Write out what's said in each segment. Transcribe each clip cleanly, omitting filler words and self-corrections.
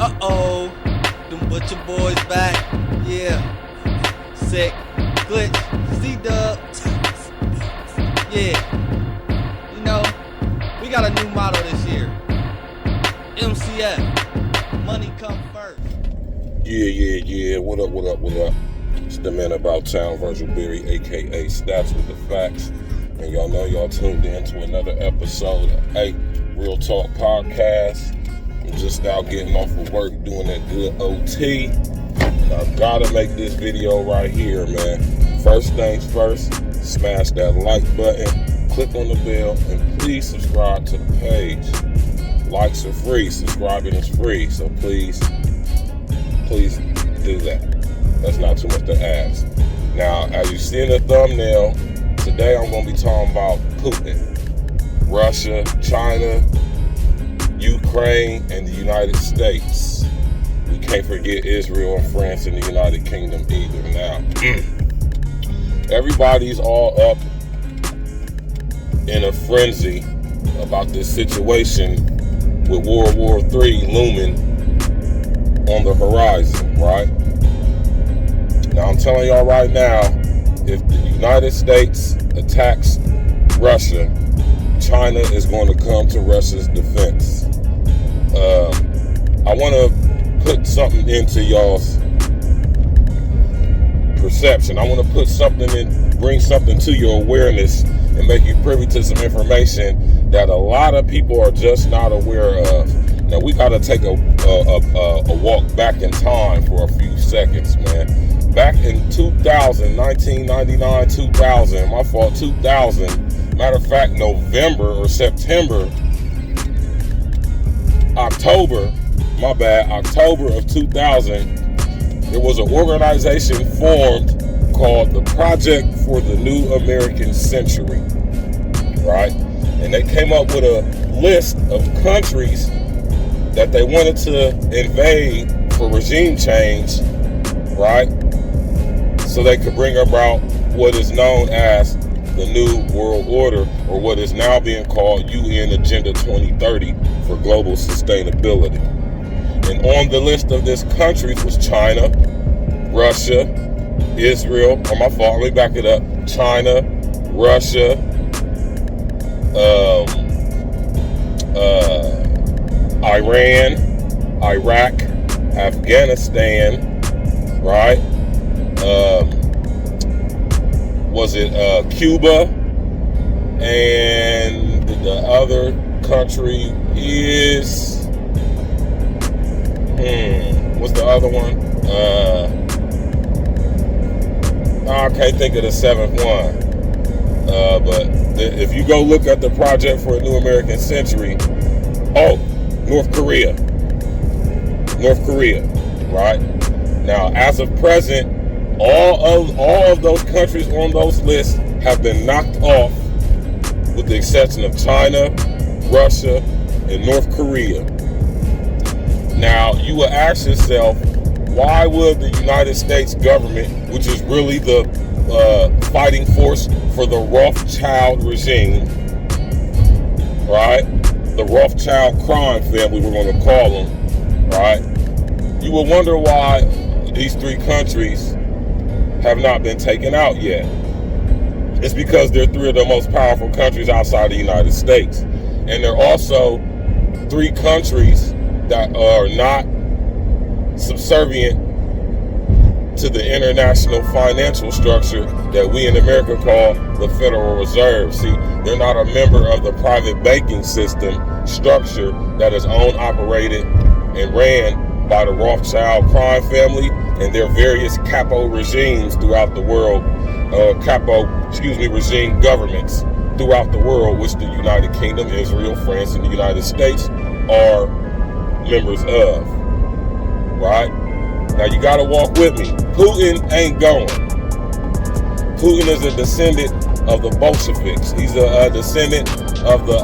Uh-oh, them butcher boys back. Yeah, sick, glitch, C-dub. Yeah, you know, we got a new motto this year. MCF, money come first. Yeah. What up? It's the man about town, Virgil Berry, aka Stats with the Facts. And y'all know y'all tuned in to another episode of Real Talk Podcast. I'm just now getting off of work doing that good OT. And I've gotta make this video right here, man. First things first, smash that like button, click on the bell, and please subscribe to the page. Likes are free, subscribing is free, so please do that. That's not too much to ask. Now, as you see in the thumbnail, today I'm going to be talking about Putin, Russia, China, Ukraine, and the United States. We can't forget Israel and France and the United Kingdom either. Now, everybody's all up in a frenzy about this situation with World War III looming on the horizon, right? Now, I'm telling y'all right now, if the United States attacks Russia, China is going to come to Russia's defense. I want to put something into y'all's perception. I want to put something in, bring something to your awareness and make you privy to some information that a lot of people are just not aware of. Now, we got to take a walk back in time for a few seconds, man. Back in 1999, 2000, my fault, 2000, matter of fact, November or September, October of 2000, there was an organization formed called the Project for the New American Century, right? And they came up with a list of countries that they wanted to invade for regime change, right? So they could bring about what is known as the New World Order, or what is now being called UN Agenda 2030 for global sustainability. And on the list of these countries was China, Russia, Israel, let me back it up, China, Russia, Iran, Iraq, Afghanistan, right? Was it Cuba? And the other country is what's the other one? I can't think of the seventh one. But if you go look at the Project for a New American Century, North Korea, right? Now, as of present, all of those countries on those lists have been knocked off, with the exception of China, Russia, and North Korea. Now, you will ask yourself, why would the United States government, which is really the fighting force for the Rothschild regime, right? The Rothschild crime family, we're going to call them, right? You will wonder why these three countries have not been taken out yet. It's because they're three of the most powerful countries outside the United States. And they're also three countries that are not subservient to the international financial structure that we in America call the Federal Reserve. See, they're not a member of the private banking system structure that is owned, operated, and ran by the Rothschild crime family and their various capo regimes throughout the world, regime governments throughout the world, which the United Kingdom, Israel, France, and the United States are members of, right? Now, you gotta walk with me. Putin ain't going. Putin is a descendant of the Bolsheviks. He's a descendant of the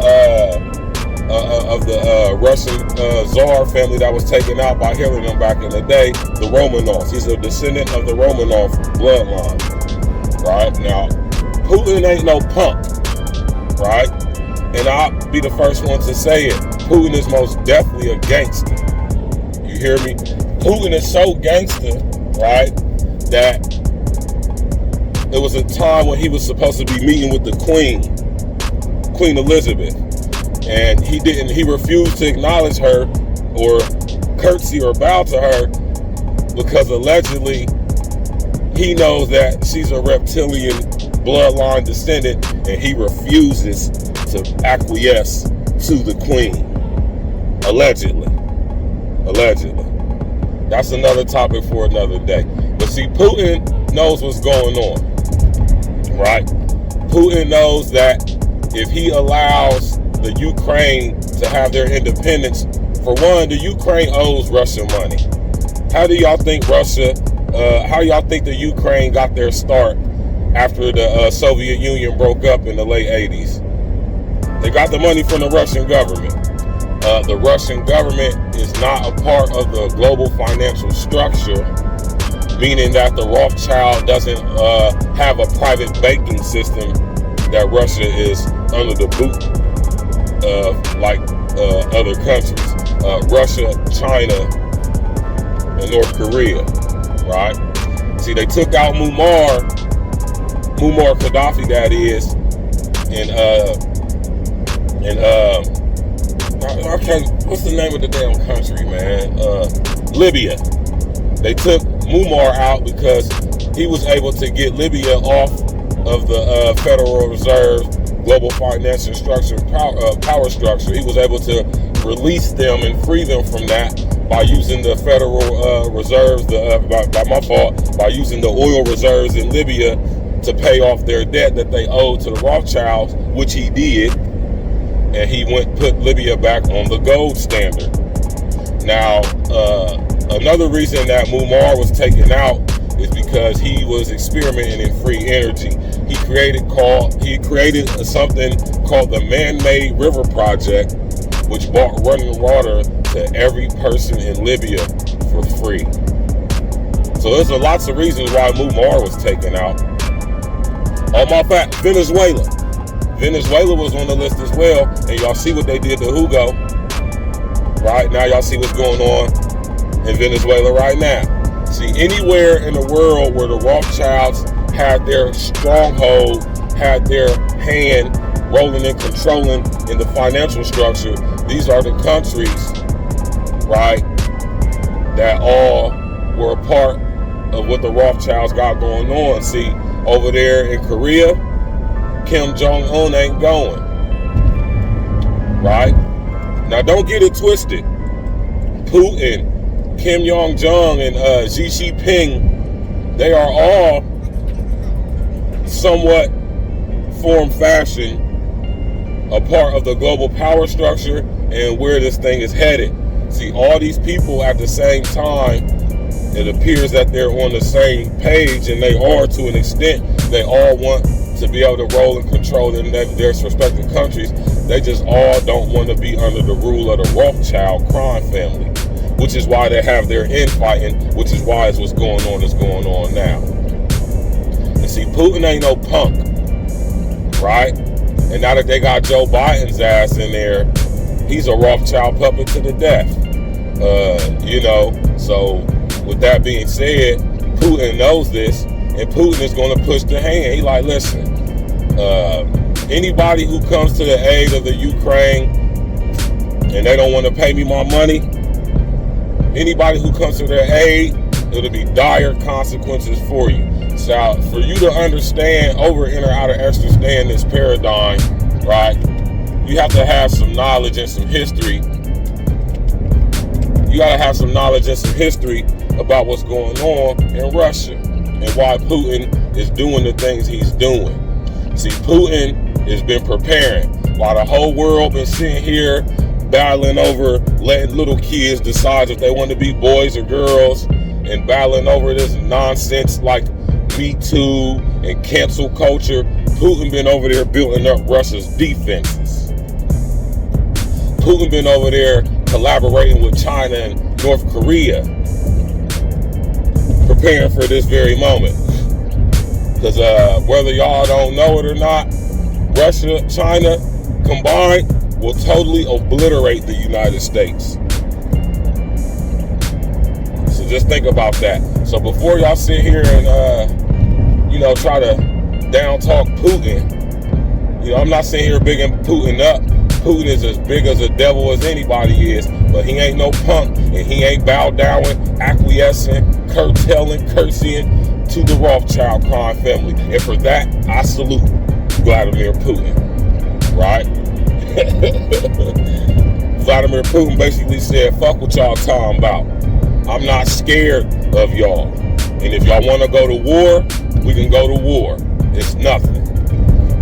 Russian Tsar family that was taken out by Hitler back in the day, the Romanovs. He's a descendant of the Romanov bloodline, right? Now, Putin ain't no punk, right? And I'll be the first one to say it. Putin is most definitely a gangster. You hear me? Putin is so gangster, right, that it was a time when he was supposed to be meeting with the Queen Elizabeth, and he refused to acknowledge her or curtsy or bow to her because allegedly he knows that she's a reptilian bloodline descendant, and he refuses to acquiesce to the Queen. Allegedly. That's another topic for another day. But see, Putin knows what's going on, right? Putin knows that if he allows the Ukraine to have their independence, for one, the Ukraine owes Russia money. How do y'all think the Ukraine got their start after the Soviet Union broke up in the late 80s? They got the money from the Russian government. The Russian government is not a part of the global financial structure, meaning that the Rothschild doesn't have a private banking system that Russia is under the boot of, like other countries. Russia, China, and North Korea, right? See, they took out Muammar Gaddafi, that is, what's the name of the damn country, man? Libya. They took Muammar out because he was able to get Libya off of the Federal Reserve global financial structure, power structure. He was able to release them and free them from that by using the Federal Reserves, by using the oil reserves in Libya to pay off their debt that they owed to the Rothschilds, which he did. And he put Libya back on the gold standard. Now, another reason that Muammar was taken out is because he was experimenting in free energy. He created something called the Man-Made River Project, which brought running water to every person in Libya for free. So there's lots of reasons why Muammar was taken out. On my fact, Venezuela was on the list as well, and y'all see what they did to Hugo. Right now, y'all see what's going on in Venezuela right now. See, anywhere in the world where the Rothschilds had their stronghold, had their hand rolling and controlling in the financial structure, these are the countries, right, that all were a part of what the Rothschilds got going on. See, over there in Korea, Kim Jong-un ain't going, right? Now, don't get it twisted. Putin, Kim Jong-un, and Xi Jinping, they are all somewhat form fashion a part of the global power structure and where this thing is headed. See, all these people at the same time, it appears that they're on the same page, and they are to an extent. They all want to be able to roll and control in their respective countries. They just all don't want to be under the rule of the Rothschild crime family, which is why they have their infighting, which is why what's going on is going on now. And see, Putin ain't no punk, right? And now that they got Joe Biden's ass in there, he's a Rothschild puppet to the death. So with that being said, Putin knows this, and Putin is going to push the hand. He like, listen, anybody who comes to the aid of the Ukraine and they don't want to pay me my money, anybody who comes to their aid, it'll be dire consequences for you. So for you to understand over, in, or out of extra stand this paradigm, right, you have to have some knowledge and some history. You got to have some knowledge and some history about what's going on in Russia and why Putin is doing the things he's doing. See, Putin has been preparing while the whole world been sitting here battling over letting little kids decide if they want to be boys or girls, and battling over this nonsense like Me Too and cancel culture. Putin been over there building up Russia's defenses. Putin been over there collaborating with China and North Korea, preparing for this very moment. Because whether y'all don't know it or not, Russia, China combined will totally obliterate the United States. just think about that. So before y'all sit here and, you know, try to down talk Putin, you know, I'm not sitting here bigging Putin up. Putin is as big as a devil as anybody is, but he ain't no punk, and he ain't bowed down, acquiescing, curtailing, cursing to the Rothschild crime family. And for that, I salute Vladimir Putin, right? Vladimir Putin basically said, fuck what y'all talking about. I'm not scared of y'all. And if y'all want to go to war, we can go to war. It's nothing.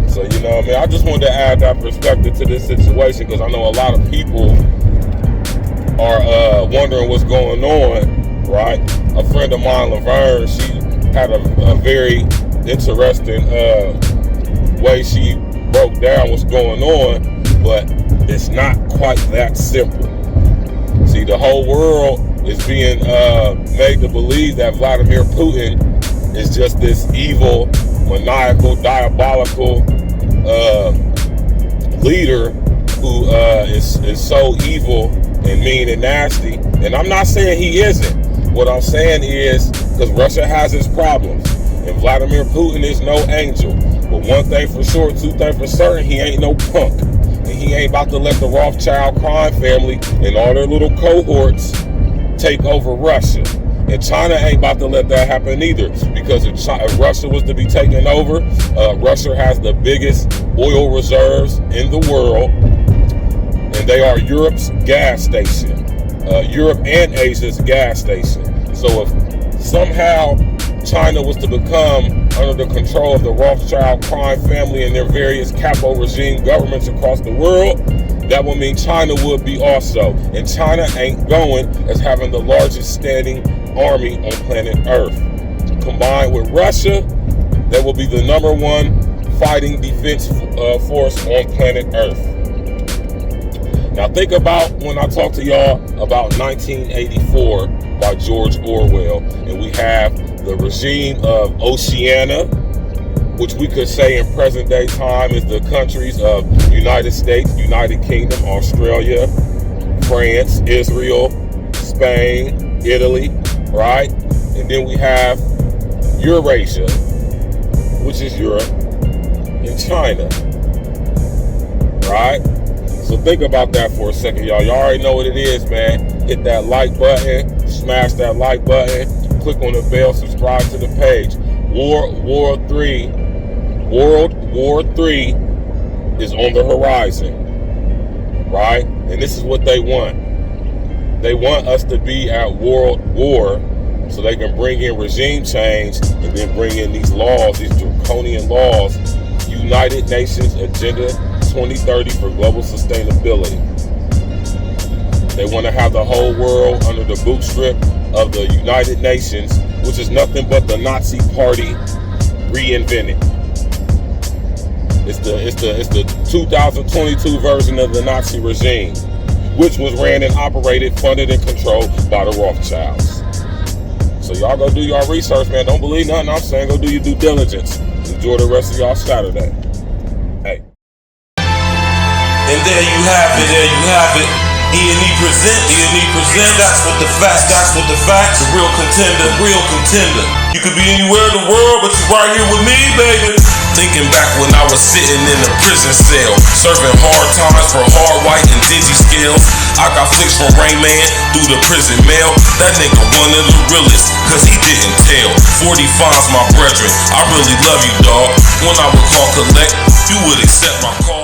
So, you know what I mean? I just wanted to add that perspective to this situation, because I know a lot of people are wondering what's going on, right? A friend of mine, Laverne, she had a very interesting way she broke down what's going on, but it's not quite that simple. See, the whole world is being made to believe that Vladimir Putin is just this evil, maniacal, diabolical leader who is so evil and mean and nasty. And I'm not saying he isn't. What I'm saying is, because Russia has its problems, and Vladimir Putin is no angel. But one thing for sure, two things for certain, he ain't no punk. And he ain't about to let the Rothschild crime family and all their little cohorts take over Russia. And China ain't about to let that happen either, because if Russia was to be taken over, Russia has the biggest oil reserves in the world, and they are Europe's gas station, Europe and Asia's gas station. So if somehow China was to become under the control of the Rothschild crime family and their various capo regime governments across the world, that would mean China would be also. And China ain't going as having the largest standing army on planet Earth. Combined with Russia, that will be the #1 fighting defense force on planet Earth. Now think about when I talk to y'all about 1984 by George Orwell, and we have the regime of Oceania, which we could say in present day time is the countries of United States, United Kingdom, Australia, France, Israel, Spain, Italy, right? And then we have Eurasia, which is Europe, and China, right? So think about that for a second, y'all. Y'all already know what it is, man. Hit that like button, smash that like button, click on the bell, subscribe to the page. World War III is on the horizon, right? And this is what they want. They want us to be at world war so they can bring in regime change and then bring in these laws, these draconian laws, United Nations Agenda 2030 for global sustainability. They want to have the whole world under the bootstrap of the United Nations, which is nothing but the Nazi Party reinvented. It's the 2022 version of the Nazi regime, which was ran and operated, funded and controlled by the Rothschilds. So y'all go do your research, man. Don't believe nothing I'm saying. Go do your due diligence. Enjoy the rest of y'all Saturday. Hey. And there you have it. E&E present. That's what the facts. The real contender. You could be anywhere in the world, but you're right here with me, baby. Thinking back when I was sitting in a prison cell, serving hard times for hard white and dingy scales. I got flicks from Rain Man through the prison mail. That nigga one of the realest, cause he didn't tell. 45's my brethren, I really love you, dog. When I would call collect, you would accept my call.